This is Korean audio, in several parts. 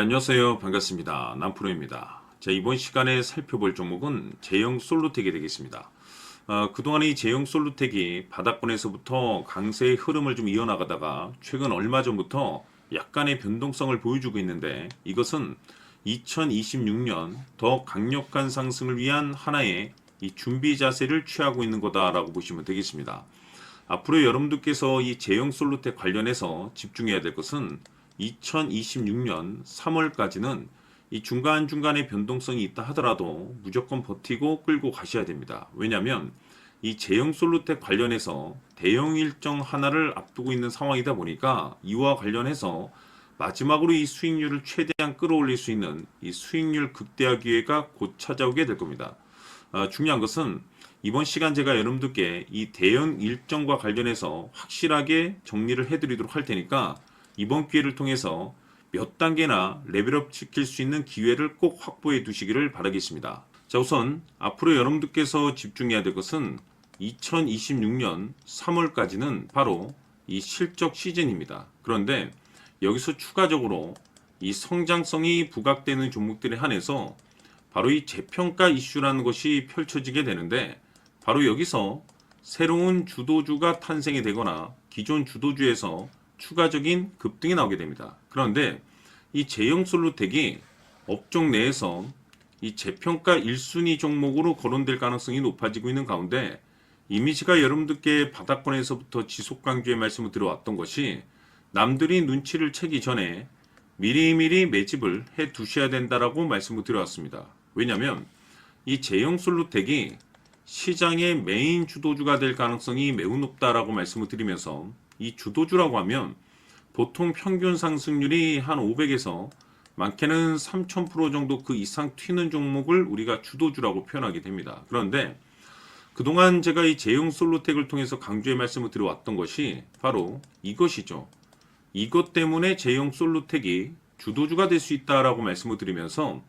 안녕하세요. 반갑습니다. 남프로입니다. 자, 이번 시간에 살펴볼 종목은 제형 솔루텍이 되겠습니다. 그동안 이 제형 솔루텍이 바닥권에서부터 강세의 흐름을 좀 이어나가다가 최근 얼마 전부터 약간의 변동성을 보여주고 있는데, 이것은 2026년 더 강력한 상승을 위한 하나의 이 준비 자세를 취하고 있는 거다라고 보시면 되겠습니다. 앞으로 여러분들께서 이 제형 솔루텍 관련해서 집중해야 될 것은 2026년 3월까지는 이 중간중간에 변동성이 있다 하더라도 무조건 버티고 끌고 가셔야 됩니다. 왜냐하면 이 제형 솔루텍 관련해서 대형 일정 하나를 앞두고 있는 상황이다 보니까 이와 관련해서 마지막으로 이 수익률을 최대한 끌어올릴 수 있는 이 수익률 극대화 기회가 곧 찾아오게 될 겁니다. 중요한 것은 이번 시간 제가 여러분들께 이 대형 일정과 관련해서 확실하게 정리를 해드리도록 할 테니까 이번 기회를 통해서 몇 단계나 레벨업 시킬 수 있는 기회를 꼭 확보해 두시기를 바라겠습니다. 자, 우선 앞으로 여러분들께서 집중해야 될 것은 2026년 3월까지는 바로 이 실적 시즌입니다. 그런데 여기서 추가적으로 이 성장성이 부각되는 종목들에 한해서 바로 이 재평가 이슈라는 것이 펼쳐지게 되는데, 바로 여기서 새로운 주도주가 탄생이 되거나 기존 주도주에서 추가적인 급등이 나오게 됩니다. 그런데 이 제형 솔루텍이 업종 내에서 이 재평가 1순위 종목으로 거론될 가능성이 높아지고 있는 가운데, 이미 제가 여러분들께 바닥권에서부터 지속 강조의 말씀을 드려왔던 것이 남들이 눈치를 채기 전에 미리미리 매집을 해 두셔야 된다라고 말씀을 드려왔습니다. 왜냐하면 이 제형 솔루텍이 시장의 메인 주도주가 될 가능성이 매우 높다라고 말씀을 드리면서, 이 주도주라고 하면 보통 평균 상승률이 한 500에서 많게는 3000% 정도 그 이상 튀는 종목을 우리가 주도주라고 표현하게 됩니다. 그런데 그동안 제가 이 제형 솔루텍을 통해서 강조의 말씀을 드려왔던 것이 바로 이것이죠. 이것 때문에 제형 솔루텍이 주도주가 될 수 있다라고 말씀을 드리면서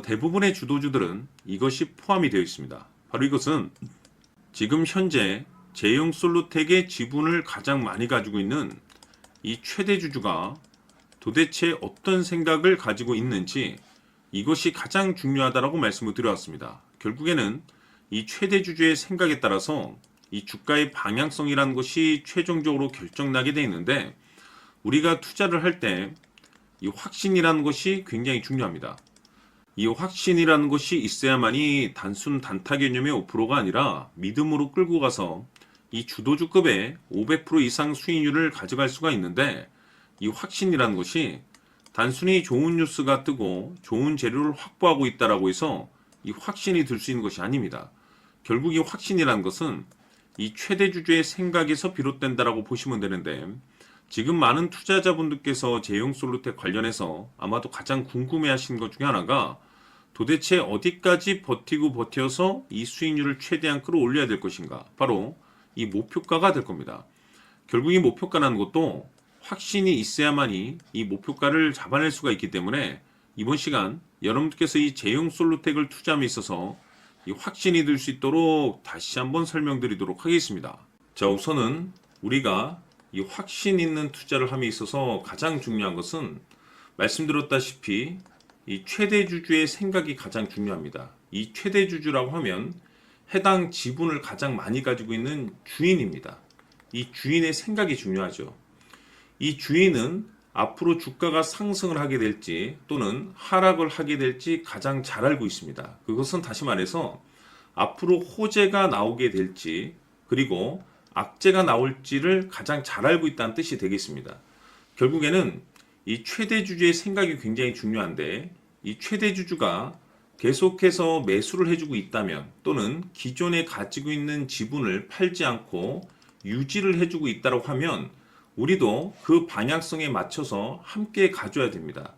대부분의 주도주들은 이것이 포함이 되어 있습니다. 바로 이것은 지금 현재 제형 솔루텍의 지분을 가장 많이 가지고 있는 이 최대 주주가 도대체 어떤 생각을 가지고 있는지, 이것이 가장 중요하다라고 말씀을 드려왔습니다. 결국에는 이 최대 주주의 생각에 따라서 이 주가의 방향성이라는 것이 최종적으로 결정나게 되어 있는데, 우리가 투자를 할 때 이 확신이라는 것이 굉장히 중요합니다. 이 확신이라는 것이 있어야만이 단순 단타 개념의 5%가 아니라 믿음으로 끌고 가서 이 주도주급의 500% 이상 수익률을 가져갈 수가 있는데, 이 확신이라는 것이 단순히 좋은 뉴스가 뜨고 좋은 재료를 확보하고 있다라고 해서 이 확신이 들 수 있는 것이 아닙니다. 결국 이 확신이라는 것은 이 최대 주주의 생각에서 비롯된다라고 보시면 되는데, 지금 많은 투자자분들께서 제형 솔루텍 관련해서 아마도 가장 궁금해하시는 것 중에 하나가 도대체 어디까지 버티고 버텨서 이 수익률을 최대한 끌어올려야 될 것인가, 바로 이 목표가가 될 겁니다. 결국 이 목표가라는 것도 확신이 있어야만이 이 목표가를 잡아낼 수가 있기 때문에 이번 시간 여러분들께서 이 제형 솔루텍을 투자함에 있어서 이 확신이 들 수 있도록 다시 한번 설명드리도록 하겠습니다. 자, 우선은 우리가 이 확신 있는 투자를 함에 있어서 가장 중요한 것은 말씀드렸다시피 이 최대 주주의 생각이 가장 중요합니다. 이 최대 주주라고 하면 해당 지분을 가장 많이 가지고 있는 주인입니다. 이 주인의 생각이 중요하죠. 이 주인은 앞으로 주가가 상승을 하게 될지 또는 하락을 하게 될지 가장 잘 알고 있습니다. 그것은 다시 말해서 앞으로 호재가 나오게 될지 그리고 악재가 나올지를 가장 잘 알고 있다는 뜻이 되겠습니다. 결국에는 이 최대 주주의 생각이 굉장히 중요한데, 이 최대 주주가 계속해서 매수를 해주고 있다면 또는 기존에 가지고 있는 지분을 팔지 않고 유지를 해주고 있다고 하면 우리도 그 방향성에 맞춰서 함께 가져야 됩니다.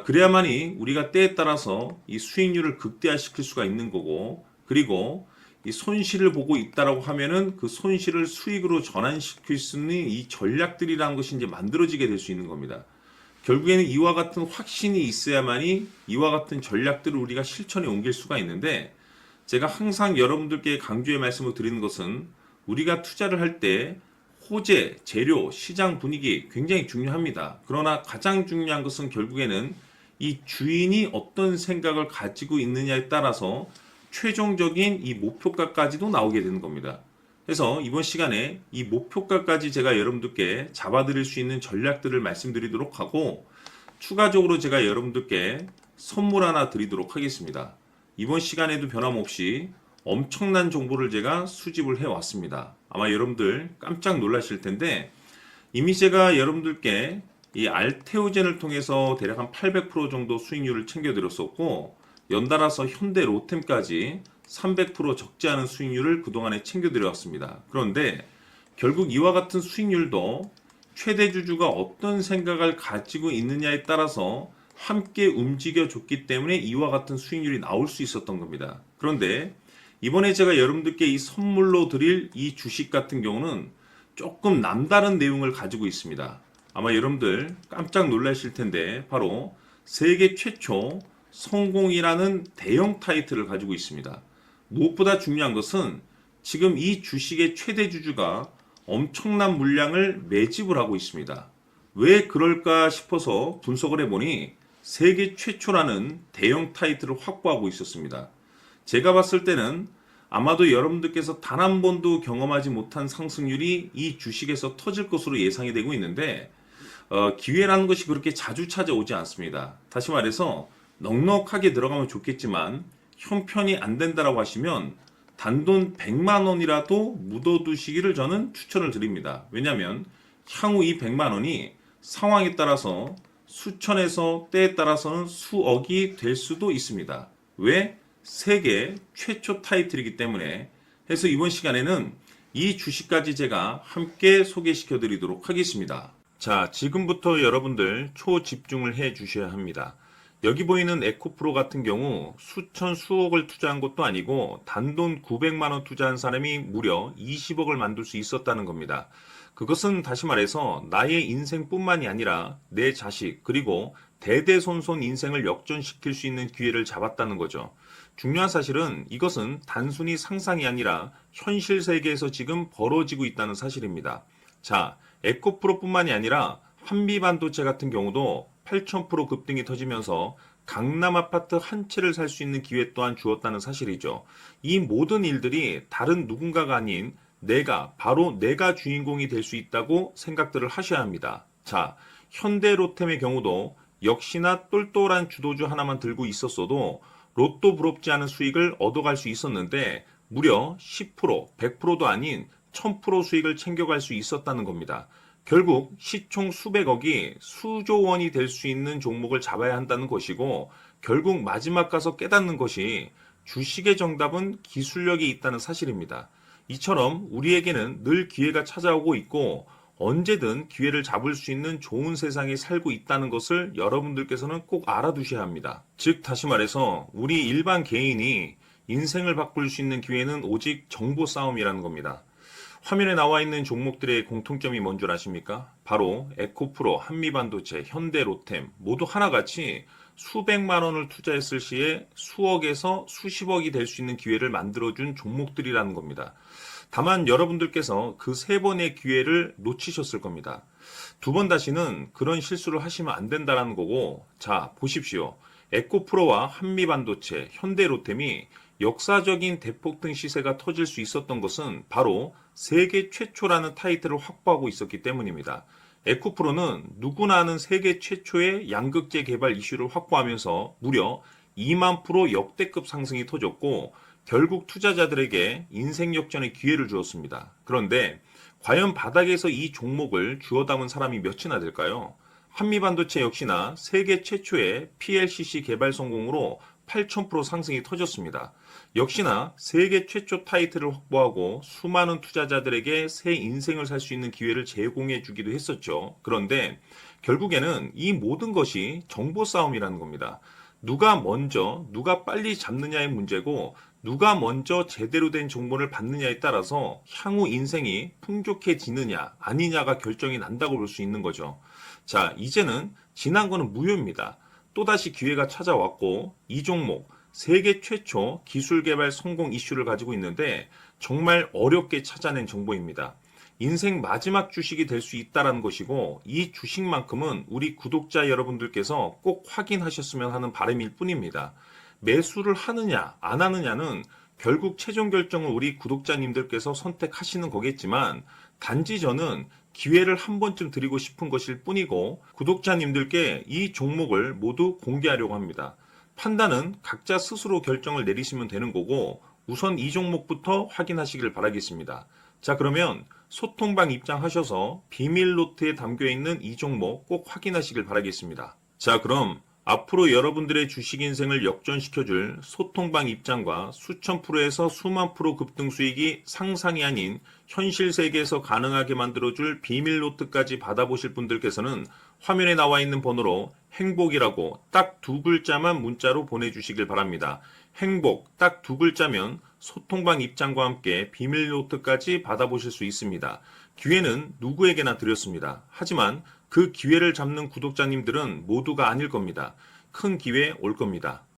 그래야만이 우리가 때에 따라서 이 수익률을 극대화시킬 수가 있는 거고, 그리고 이 손실을 보고 있다라고 하면은 그 손실을 수익으로 전환시킬 수 있는 이 전략들이라는 것이 이제 만들어지게 될 수 있는 겁니다. 결국에는 이와 같은 확신이 있어야만이 이와 같은 전략들을 우리가 실천에 옮길 수가 있는데, 제가 항상 여러분들께 강조의 말씀을 드리는 것은 우리가 투자를 할 때 호재, 재료, 시장 분위기 굉장히 중요합니다. 그러나 가장 중요한 것은 결국에는 이 주인이 어떤 생각을 가지고 있느냐에 따라서 최종적인 이 목표가까지도 나오게 되는 겁니다. 그래서 이번 시간에 이 목표가까지 제가 여러분들께 잡아드릴 수 있는 전략들을 말씀드리도록 하고, 추가적으로 제가 여러분들께 선물 하나 드리도록 하겠습니다. 이번 시간에도 변함없이 엄청난 정보를 제가 수집을 해왔습니다. 아마 여러분들 깜짝 놀라실 텐데, 이미 제가 여러분들께 이 알테오젠을 통해서 대략 한 800% 정도 수익률을 챙겨드렸었고, 연달아서 현대 로템까지 300% 적지 않은 수익률을 그동안에 챙겨드려왔습니다. 그런데 결국 이와 같은 수익률도 최대 주주가 어떤 생각을 가지고 있느냐에 따라서 함께 움직여줬기 때문에 이와 같은 수익률이 나올 수 있었던 겁니다. 그런데 이번에 제가 여러분들께 이 선물로 드릴 이 주식 같은 경우는 조금 남다른 내용을 가지고 있습니다. 아마 여러분들 깜짝 놀라실 텐데, 바로 세계 최초 성공이라는 대형 타이틀을 가지고 있습니다. 무엇보다 중요한 것은 지금 이 주식의 최대 주주가 엄청난 물량을 매집을 하고 있습니다. 왜 그럴까 싶어서 분석을 해보니 세계 최초라는 대형 타이틀을 확보하고 있었습니다. 제가 봤을 때는 아마도 여러분들께서 단 한 번도 경험하지 못한 상승률이 이 주식에서 터질 것으로 예상이 되고 있는데, 기회라는 것이 그렇게 자주 찾아오지 않습니다. 다시 말해서 넉넉하게 들어가면 좋겠지만 형편이 안 된다라고 하시면 단돈 100만 원이라도 묻어두시기를 저는 추천을 드립니다. 왜냐하면 향후 이 100만 원이 상황에 따라서 수천에서 때에 따라서는 수억이 될 수도 있습니다. 왜? 세계 최초 타이틀이기 때문에. 해서 이번 시간에는 이 주식까지 제가 함께 소개시켜 드리도록 하겠습니다. 자, 지금부터 여러분들 초집중을 해 주셔야 합니다. 여기 보이는 에코프로 같은 경우 수천 수억을 투자한 것도 아니고 단돈 900만 원 투자한 사람이 무려 20억을 만들 수 있었다는 겁니다. 그것은 다시 말해서 나의 인생뿐만이 아니라 내 자식 그리고 대대손손 인생을 역전시킬 수 있는 기회를 잡았다는 거죠. 중요한 사실은 이것은 단순히 상상이 아니라 현실 세계에서 지금 벌어지고 있다는 사실입니다. 자, 에코프로뿐만이 아니라 한미반도체 같은 경우도 8,000% 급등이 터지면서 강남 아파트 한 채를 살 수 있는 기회 또한 주었다는 사실이죠. 이 모든 일들이 다른 누군가가 아닌 바로 내가 주인공이 될 수 있다고 생각들을 하셔야 합니다. 자, 현대로템의 경우도 역시나 똘똘한 주도주 하나만 들고 있었어도 로또 부럽지 않은 수익을 얻어갈 수 있었는데 무려 10%, 100%도 아닌 1000% 수익을 챙겨갈 수 있었다는 겁니다. 결국 시총 수백억이 수조 원이 될 수 있는 종목을 잡아야 한다는 것이고, 결국 마지막 가서 깨닫는 것이 주식의 정답은 기술력이 있다는 사실입니다. 이처럼 우리에게는 늘 기회가 찾아오고 있고 언제든 기회를 잡을 수 있는 좋은 세상에 살고 있다는 것을 여러분들께서는 꼭 알아두셔야 합니다. 즉 다시 말해서 우리 일반 개인이 인생을 바꿀 수 있는 기회는 오직 정보 싸움이라는 겁니다. 화면에 나와 있는 종목들의 공통점이 뭔 줄 아십니까? 바로 에코프로, 한미반도체, 현대로템 모두 하나같이 수백만 원을 투자했을 시에 수억에서 수십억이 될 수 있는 기회를 만들어준 종목들이라는 겁니다. 다만 여러분들께서 그 세 번의 기회를 놓치셨을 겁니다. 두 번 다시는 그런 실수를 하시면 안 된다는 거고, 자 보십시오. 에코프로와 한미반도체, 현대로템이 역사적인 대폭등 시세가 터질 수 있었던 것은 바로 세계 최초라는 타이틀을 확보하고 있었기 때문입니다. 에코프로는 누구나 아는 세계 최초의 양극재 개발 이슈를 확보하면서 무려 2만 프로 역대급 상승이 터졌고 결국 투자자들에게 인생 역전의 기회를 주었습니다. 그런데 과연 바닥에서 이 종목을 주워 담은 사람이 몇이나 될까요? 한미반도체 역시나 세계 최초의 PLCC 개발 성공으로 8,000% 상승이 터졌습니다. 역시나 세계 최초 타이틀을 확보하고 수많은 투자자들에게 새 인생을 살 수 있는 기회를 제공해 주기도 했었죠. 그런데 결국에는 이 모든 것이 정보 싸움이라는 겁니다. 누가 먼저, 누가 빨리 잡느냐의 문제고 누가 먼저 제대로 된 정보를 받느냐에 따라서 향후 인생이 풍족해지느냐 아니냐가 결정이 난다고 볼 수 있는 거죠. 자, 이제는 지난 거는 무효입니다. 또다시 기회가 찾아왔고 이 종목 세계 최초 기술 개발 성공 이슈를 가지고 있는데 정말 어렵게 찾아낸 정보입니다. 인생 마지막 주식이 될 수 있다라는 것이고 이 주식만큼은 우리 구독자 여러분들께서 꼭 확인하셨으면 하는 바람일 뿐입니다. 매수를 하느냐 안 하느냐는 결국 최종 결정을 우리 구독자님들께서 선택하시는 거겠지만 단지 저는 기회를 한 번쯤 드리고 싶은 것일 뿐이고 구독자님들께 이 종목을 모두 공개하려고 합니다. 판단은 각자 스스로 결정을 내리시면 되는 거고 우선 이 종목부터 확인하시길 바라겠습니다. 자, 그러면 소통방 입장하셔서 비밀 노트에 담겨 있는 이 종목 꼭 확인하시길 바라겠습니다. 자, 그럼 앞으로 여러분들의 주식 인생을 역전시켜줄 소통방 입장과 수천 프로에서 수만 프로 급등 수익이 상상이 아닌 현실 세계에서 가능하게 만들어줄 비밀 노트까지 받아보실 분들께서는 화면에 나와 있는 번호로 행복이라고 딱 두 글자만 문자로 보내주시길 바랍니다. 행복 딱 두 글자면 소통방 입장과 함께 비밀 노트까지 받아보실 수 있습니다. 기회는 누구에게나 드렸습니다. 하지만 그 기회를 잡는 구독자님들은 모두가 아닐 겁니다. 큰 기회 올 겁니다.